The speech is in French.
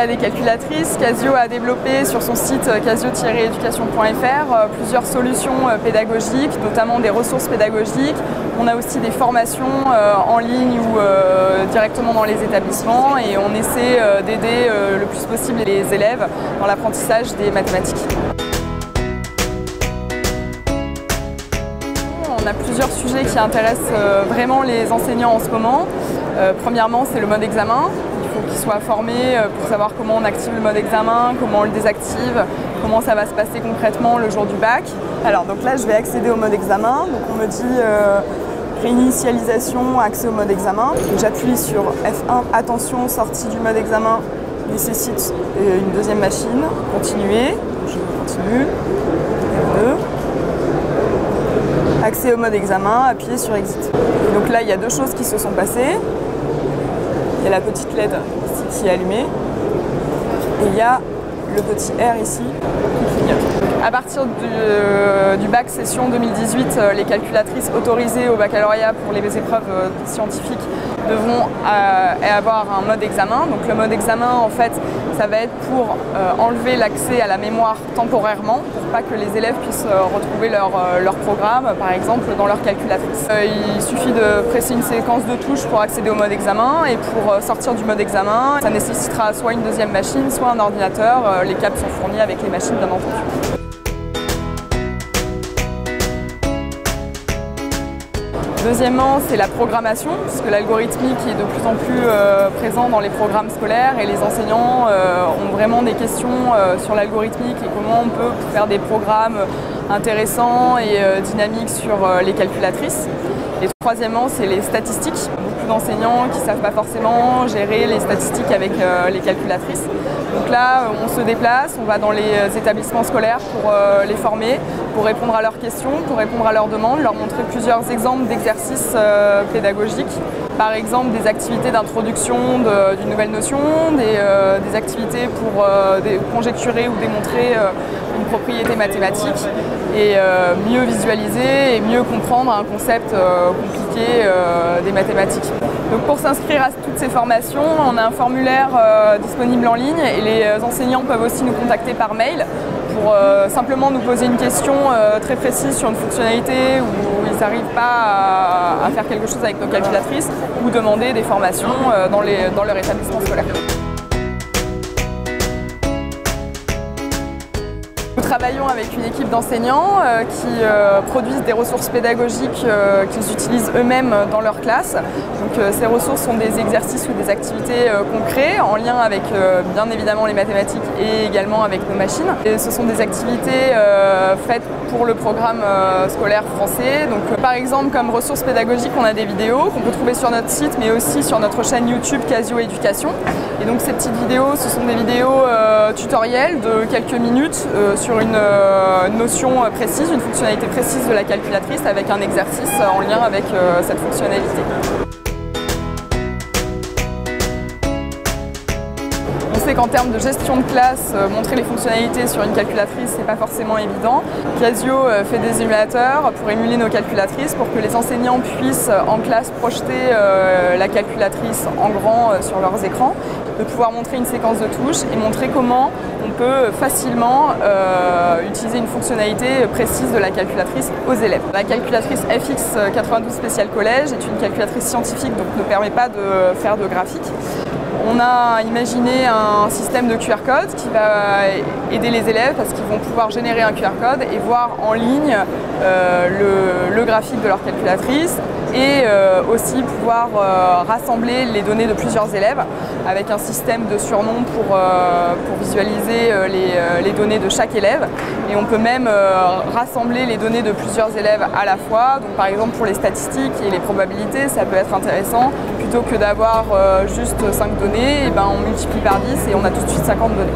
au-delà des calculatrices, Casio a développé sur son site casio-education.fr plusieurs solutions pédagogiques, notamment des ressources pédagogiques. On a aussi des formations en ligne ou directement dans les établissements et on essaie d'aider le plus possible les élèves dans l'apprentissage des mathématiques. On a plusieurs sujets qui intéressent vraiment les enseignants en ce moment. Premièrement, c'est le mode examen. Il faut qu'ils soient formés pour savoir comment on active le mode examen, comment on le désactive, comment ça va se passer concrètement le jour du bac. Alors donc là, je vais accéder au mode examen. Donc on me dit réinitialisation, accès au mode examen. J'appuie sur F1, attention, sortie du mode examen nécessite une deuxième machine. Continuer, je continue. F2. Accès au mode examen, appuyez sur Exit. Donc là, il y a deux choses qui se sont passées. Il y a la petite LED ici qui est allumée et il y a le petit R ici qui clignote. À partir du bac session 2018, les calculatrices autorisées au baccalauréat pour les épreuves scientifiques devront avoir un mode examen. Donc le mode examen, en fait, ça va être pour enlever l'accès à la mémoire temporairement, pour pas que les élèves puissent retrouver leur programme, par exemple, dans leur calculatrice. Il suffit de presser une séquence de touches pour accéder au mode examen et pour sortir du mode examen, ça nécessitera soit une deuxième machine, soit un ordinateur. Les câbles sont fournis avec les machines, bien entendu. Deuxièmement, c'est la programmation, puisque l'algorithmique est de plus en plus présent dans les programmes scolaires et les enseignants ont vraiment des questions sur l'algorithmique et comment on peut faire des programmes intéressants et dynamiques sur les calculatrices. Et troisièmement, c'est les statistiques. Beaucoup d'enseignants qui ne savent pas forcément gérer les statistiques avec les calculatrices. Donc là, on se déplace, on va dans les établissements scolaires pour les former, pour répondre à leurs questions, pour répondre à leurs demandes, leur montrer plusieurs exemples d'exercices pédagogiques. Par exemple, des activités d'introduction d'une nouvelle notion, des activités pour conjecturer ou démontrer une propriété mathématique et mieux visualiser et mieux comprendre un concept compliqué des mathématiques. Donc pour s'inscrire à toutes ces formations, on a un formulaire disponible en ligne et les enseignants peuvent aussi nous contacter par mail pour simplement nous poser une question très précise sur une fonctionnalité où ils n'arrivent pas à faire quelque chose avec nos calculatrices ou demander des formations dans leur établissement scolaire. Nous travaillons avec une équipe d'enseignants qui produisent des ressources pédagogiques qu'ils utilisent eux-mêmes dans leur classe. Donc, ces ressources sont des exercices ou des activités concrets en lien avec bien évidemment les mathématiques et également avec nos machines. Et ce sont des activités faites pour le programme scolaire français. Donc, par exemple, comme ressources pédagogiques, on a des vidéos qu'on peut trouver sur notre site mais aussi sur notre chaîne YouTube Casio Éducation. Et donc ces petites vidéos, ce sont des vidéos tutoriels de quelques minutes sur une notion précise, une fonctionnalité précise de la calculatrice avec un exercice en lien avec cette fonctionnalité. On sait qu'en termes de gestion de classe, montrer les fonctionnalités sur une calculatrice, c'est pas forcément évident. Casio fait des émulateurs pour émuler nos calculatrices pour que les enseignants puissent en classe projeter la calculatrice en grand sur leurs écrans, de pouvoir montrer une séquence de touches et montrer comment on peut facilement utiliser une fonctionnalité précise de la calculatrice aux élèves. La calculatrice FX92 Spécial Collège est une calculatrice scientifique, donc ne permet pas de faire de graphique. On a imaginé un système de QR code qui va aider les élèves parce qu'ils vont pouvoir générer un QR code et voir en ligne le graphique de leur calculatrice et aussi pouvoir rassembler les données de plusieurs élèves avec un système de surnom pour visualiser les données de chaque élève. Et on peut même rassembler les données de plusieurs élèves à la fois. Donc par exemple pour les statistiques et les probabilités, ça peut être intéressant. Plutôt que d'avoir juste 5 données, et ben on multiplie par 10 et on a tout de suite 50 données.